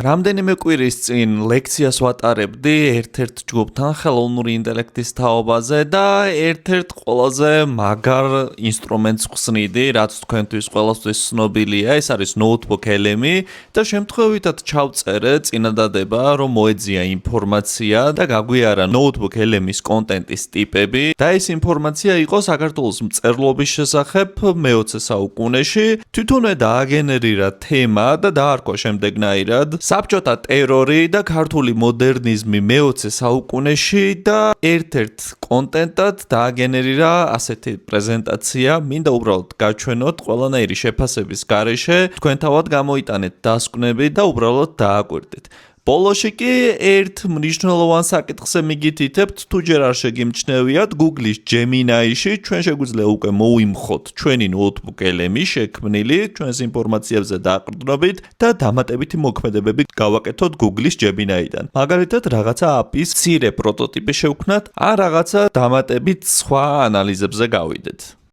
რამდენიმე კვირის წინ ლექციას ვატარებდი ერთ-ერთ ჯგუფთან ხელოვნური ინტელექტის თაობაზე და ერთ-ერთ ყველაზე მაგარ ინსტრუმენტს ხსნიდი, რაც თქვენთვის ყველასთვის ცნობილია, ეს არის ნოუთბუქ ელემი და შემთხვევითად ჩავწერე წინადადება, რომ მოეძია ინფორმაცია და გაგვიარა ნოუთბუქ ელემის კონტენტის ტიპები და ეს ინფორმაცია იყო საქართველოს მწერლობის შესახებ მე-20 საუკუნეში, თვითონვე დააგენერირა თემა და დაარქვა შემდეგნაირად საბჭოთა ტერორი და ქართული მოდერნიზმი მე-20 საუკუნეში და ერთ-ერთ კონტენტად დააგენერირა ასეთი პრეზენტაცია, მინდა უბრალოდ გაჩვენოთ ყველანაირი შეფასების გარეშე, თქვენ თავად გამოიტანეთ დასკვნები და უბრალოდ დააკვირდით. ბოლოში კი ერთ მნიშვნელოვან საკითხზე მიგითითებთ, თუ ჯერ არ შეგიმჩნევიათ, Google-ის Gemini-ში ჩვენ შეგვიძლია უკვე მოვიმხოთ ჩვენი ნოუთბუქ ელემი შექმნილი ჩვენს ინფორმაციებზე დაყრდნობით და დამატებითი მოქმედებები გავაკეთოთ Google-ის Gemini-დან. მაგალითად, რაღაცა API-ის მცირე პროტოტიპი შევქმნათ, ან რაღაცა დამატებით სხვა ანალიზებზე გავიდეთ.